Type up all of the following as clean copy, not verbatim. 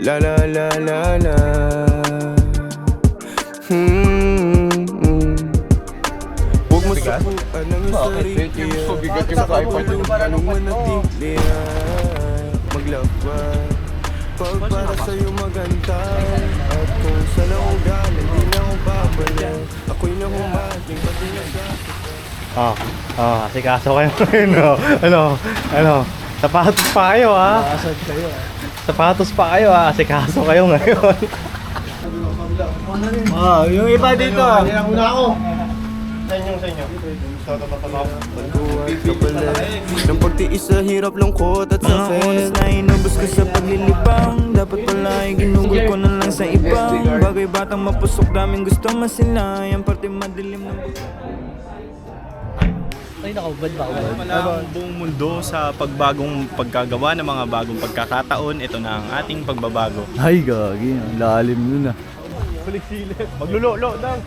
La la la la la. Huwag mo sukuan ang sarili. Mabigat yung tripod yung Anong manatilihan. Maglakbay pag para sa'yo maganda. At kung saan ako galing, di na ako babalik. Ako'y nahumating, pati na Asikaso kayo ngayon, ano, sapatos pa kayo, sapatos pa kayo, asikaso kayo ngayon. yung iba dito Una ako. Sa inyo. ng pagtiis sa hirap, lungkot at sakit. Oras na inubos ko sa paglilibang. Dapat pala ay ginugol ko na lang sa ibang bagay, batang mapusok, daming gusto masilay. Ang parte madilim ng Ay, nakaubad ba ako? Ang buong mundo sa pagbagong pagkagawa ng mga bagong pagkakataon. Ito na ang ating pagbabago. Ay, gagi. Ang lalim nun ah. Maglulolo lang.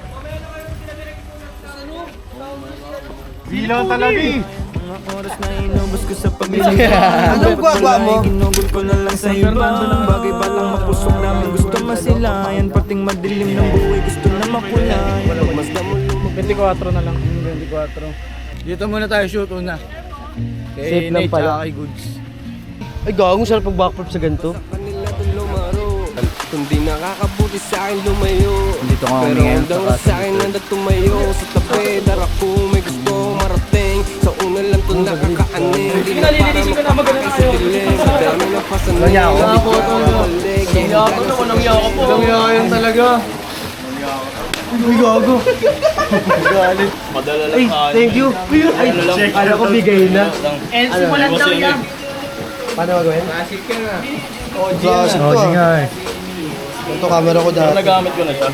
Bilang talaga eh. mga oras na inubos ko sa paglilibang. Dapat pala ay ginugol ko na lang sa ibang bagay, batang mapusok, daming gusto masilayan. Parting madilim ng buhay, gusto na makulay. Mas damo 24 na lang. 24. Dito muna tayo shoot una. Safe lang pala. Kay Goods. Ay, gagong sarap pag-backflip sa ganito. kanila dun lumaro. Kundi nakakabuti sa akin lumayo. Dito nga pero umiyan hanggang sa sa akin nanda tumayo. Sa tabi, dara ko may gusto marating. Sa una lang to nakakaaning. Hindi na para makapagay sa dilim. Sa dami ng pasanin. Nangyako. Hindi ko mabalik. Nangyako to, nangyako po. Nangyako yan talaga. Uy, gago. Galit. Madala lang Ay, thank you. Ay, ano ko bigay na. And simulan daw yan. Paano gagawin? Classic ka na. Classic to ah. Ito camera ko dati. Nagamit ko na siya.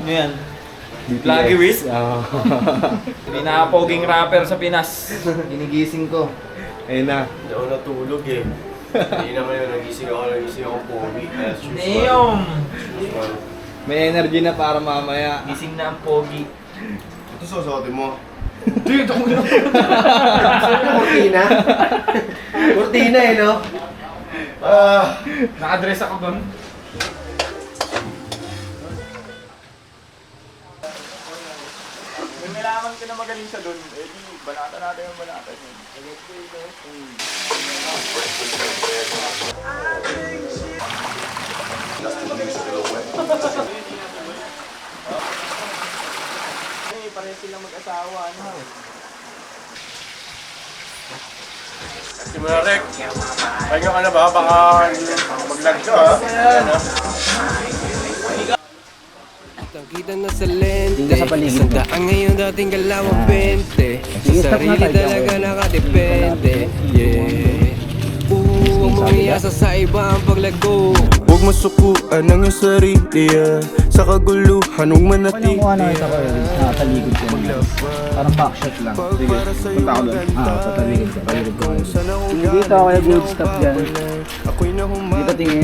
Yan. Lagi Wiz. Pinapoging rapper sa Pinas. Ginigising ko. Ayun na. Hindi ako natulog eh. Hindi naman yun, nagising ako pogi. Neom. May energy na para mamaya. Gising na ang pogi. Ito susuotin mo. Cortina. Cortina eh, no? Naka-dress ako doon. Kung nalaman ko na magaling siya doon, eh di, banata natin yung banata niya. Pareho silang mag-asawa, ano? Simula Rek, pahinga ka na ba? Baka mag-lag ka ha? Kita na sa lente. Isang daan ngayon, dating kalawang 20. Sa sarili talaga nakadepende. Yeah. Huwag mong iasa sa iba ang paglago. Huwag masukuan ang iyong sarili. Sa kaguluhan, huwag manatili. Nakita ko yun. Nakataligod ko. Parang backshot lang. Sige, punta ako doon. Tataligod ko. Taligod ko. Dito ako kaya good stop dyan. Dito tingin.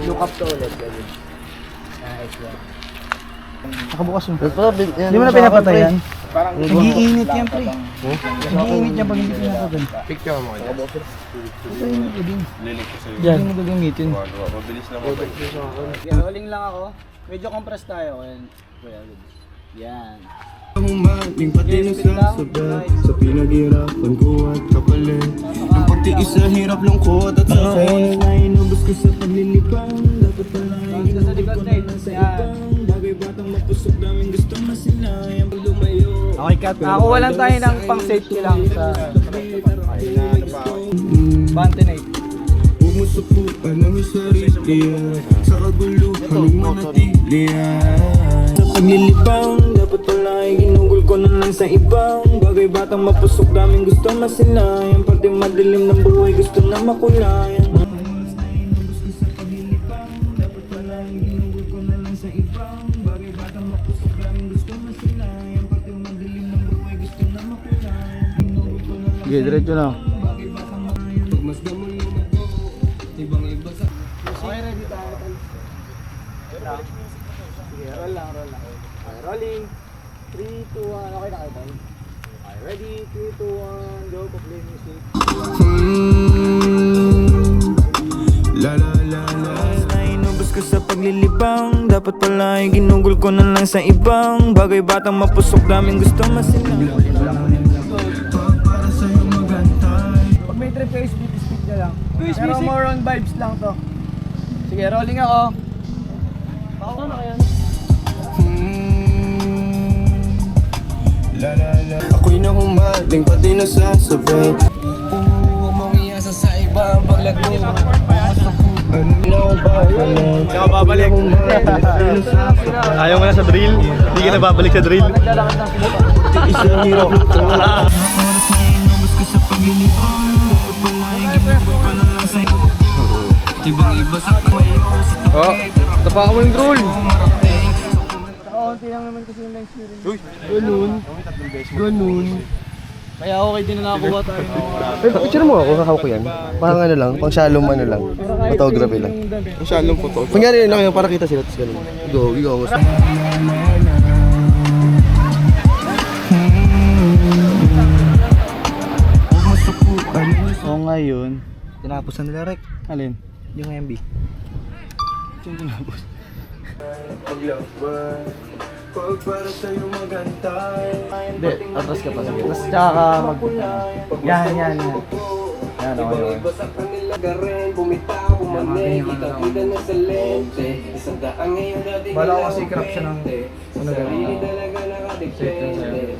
Look up to ulit. Nakabukas yung. Hindi mo na pinapatayan? Nag-iinit yan, pre. Nag-iinit yan pag hindi pinapatayan. Picture mo kaya. Patayin ko din. Lilik ko sa'yo. Diyan. Hindi mo gagamitin. Mabilis lang mo ba? Rolling lang ako. Medyo compress tayo. Yan. Humaling pati nasasabay sa pinaghirapan ko at kapalit. Ang pagtiis sa hirap, lungkot at sakit na inubos ko sa paglilipang. Dapat pala ay ginugol ko na lang sa ibang bagay, batang mapusok, daming gusto masinay. Ang lumayo. Okay, cut. Nakakuha lang tayo ng pang safety lang sa Bantinate. Huwag mo sukuan ang iyong sarili. Sa kaguluhan, huwag manatili. Sa paglilipang, dapat pala ay ginugol ko na lang sa ibang bagay, batang mapusok, daming gusto masilay. Ang parte madilim ng buhay, gusto na makulay. Dapat pala ay ginugol ko na lang sa ibang bagay, batang mapusok, daming gusto masilay. Ang parte madilim ng buhay, gusto na makulay. Ginugol ko na lang Sige, diretso na. bagay, batang makulay. Pagmasdan mo lumago, ibang iba sa... Okay, ready tayo. Sige, roll lang. Okay, rolling. 3, 2, 1. Okay na kayo tayo. Ready, 3, 2, 1, go, play music. Na inubos ko sa paglilibang. Dapat pala ay ginugol ko na lang sa ibang bagay. Batang mapusok, daming gusto masilang. Pag may trip kayo, speed na lang. Pero more on vibes lang to. Sige, rolling ako. Ako na kaya. Ako'y nahumaling pati nasasabay. Huwag mong iasa sa iba paglago. Ano ba yun? Ikaw babalik. Ayaw mo na sa drill? Hindi ka na babalik sa drill? Isang hirap nito. Oh, tapakan mo yung roll. Kaunti lang naman kasi yung live stream. Ganun. Kaya okay din na nakakuha tayo. Picture mo ako, kakao ko yan. Parang ano lang, pang shalom ano lang. Photography lang. Ang shalom po to. Kunyari lang yun, para kita sila, tapos ganun. Go, go. So ngayon, Tinapos na nila, Rek. alin? Yung MB. Pag para sa'yo magantay. Hindi, atras ka pa. Tapos tsaka ka mag... Yan. Yan, okay. Iba sa kanila garin, bumitaw, bumalik, kita-kita na sa lente. Isang daan ngayon dati Bala ko kasi crap siya ng... Sa sarili talaga nakadepende.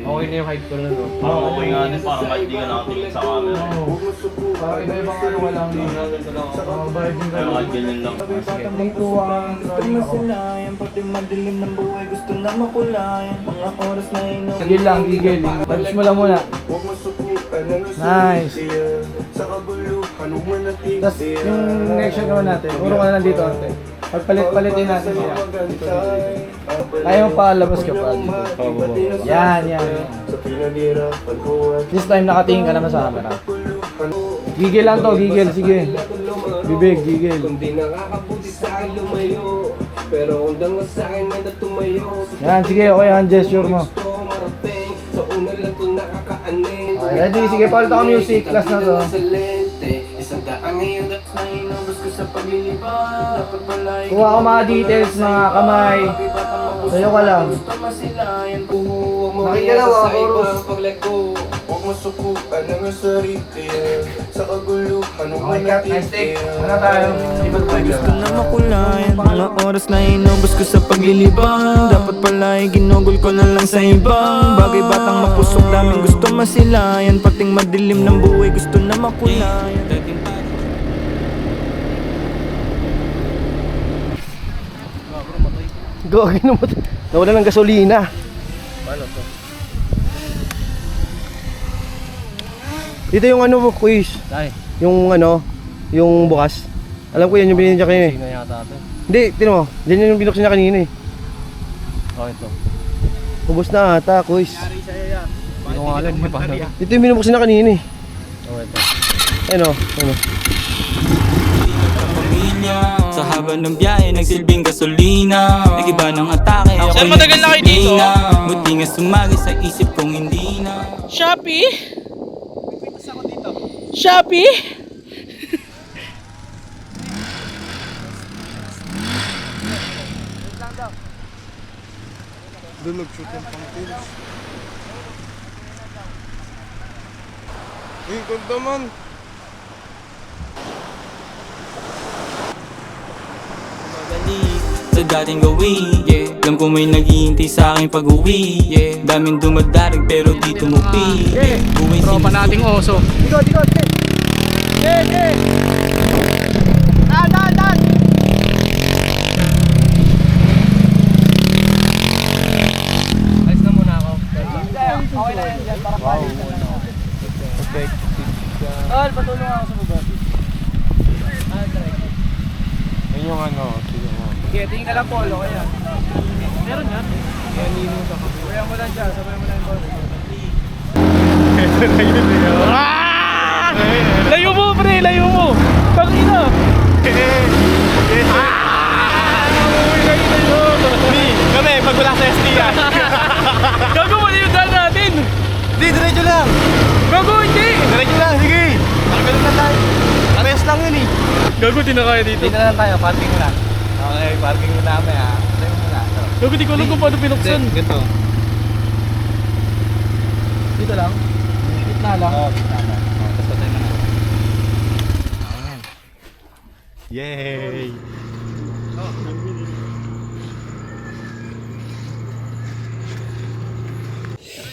Okay na yung height ko na, no? Okay nga din, para ba't di ka nakatingin sa camera? Parang iba-ibang ano walang... Sa virgin ka Pero kahit ganyan lang. Tuwang gusto masilayan, pati madilim ng buhay gusto na makulayan. Mga oras na ino. Gigil lang, gigil. Vibes mo lang muna. Nice. Tapos yung reaction naman natin, puro ka na nandito ante. Pagpalit-palitin natin siya. Kaya mo palabas ka pa dito. Yan. This time nakatingin ka naman sa camera. Gigil lang to, gigil. Sige. Bibig, gigil. Kung di nakakabuti sa'kin lumayo, pero kung dango sa'kin may natumayo. Yan, sige. Okay, hand gesture mo. Gusto ko marating, sa una lang to nakakaanin. Okay, ready? Sige, palit ako music. Class na to. Isang daan ngayon at Inubos ko sa paglilibang. Dapat pala ay Kuha ko mga details, mga kamay. Sa'yo ka lang. gusto masilayan. huwag mo Nakikita iasa mo, sa chorus. ibang paglago. Huwag mo sukukan ang sarili. Sa kaguluhan mo Okay, cut. Nice take. Muna tayo. Gusto na makulayan. Mga oras na inubos ko sa paglilibang. Dapat pala ay ginugol ko na lang sa ibang bagay. Batang mapusok, daming gusto masilayan. Pating madilim ng buhay gusto na makulayan. Gawin mo. Nawala ng gasolina. Dito yung ano mo, quiz. Yung ano, yung bukas. Alam ko yan yung binili niya kanina eh. Sino yata ito? Hindi, tinan mo. Yan yung binuksan niya kanina eh. Oh, ito. Ubus na ata, quiz. Hindi ko nga alam. Paano? Dito yung binuksan niya kanina eh. Oh, ito. Ano. Sa haba ng biyahe, nagsilbing gasolina. Nag-iba ng atake, ako'y matagal na kayo dito? Buti nga sumagi sa isip kong hindi na. Shopee? Shopee? Doon nag-shoot yung pang-pills. Uy, ganda man. Sa dating gawin, yeah. Alam ko may naghihintay sa aking pag-uwi, yeah. Daming dumadarig pero di tumupi, yeah. Tropa nating oso. Alis na muna ako. Okay na yan dyan, para palit na lang. Tol, patulong ako sa baba. Yun yung ano, sige mo. Sige, tingin ka lang polo, kaya. Meron nga. Kaya nino sa kapo. Kaya mo lang dyan, sabay mo lang yung polo. Layo mo, pre! Layo mo! Pag-ina! Kami, pag wala sa ST yan. Gago mo na yung daan natin! Gago, di na kaya dito. Dito na lang tayo, parking muna. Okay, parking muna kami ha. Tayo muna. Ito. Gago, di ko alam kung paano pinuksan. Ganito. Dito lang? Gitna lang? Oo, gitna lang. Tapos patay na lang. Yay!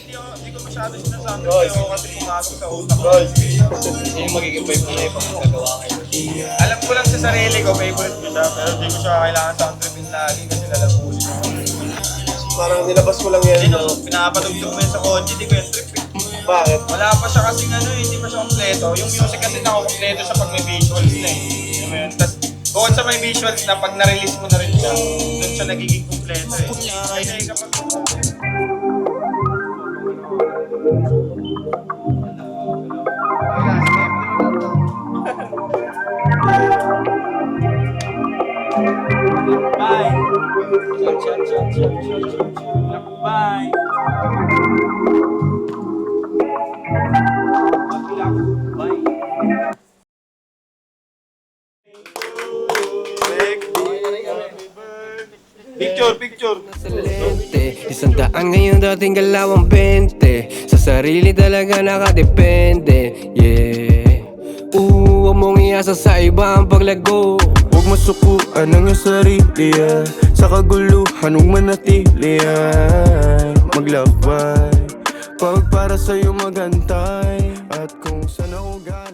Hindi ko masyado sinasabi sa'yo kasi pumasok sa utak ko. Yung magiging vibe mo na yung pagkagawa kayo. Alam ko lang sa sarili ko, favorite ko siya, pero hindi ko siya kailangan sound tripping lagi kasi lalabusin ako. Parang nilabas ko lang yan. Hindi no, pinapatugtog mo yun sa kotse, hindi ko yung trip eh. Bakit? Wala pa siya kasing ano, hindi pa siya kompleto. Yung music kasi nakakompleto siya pag may visuals na eh. Alam mo yun? Tapos, bukod sa may visuals na pag na-release mo na rin siya, doon siya nagiging kompleto eh. Kaya kapag Bye! Bye! Picture! Sa lente, 100 ngayon dating galawang 20. Sa sarili talaga nakadepende, yeah. Huwag mong iasa sa iba ang paglago. Huwag masukuan ang iyong sarili yan. Sa kaguluhan huwag manatili yan. Maglakbay, pag para sa'yo magantay. At kung saan ako galing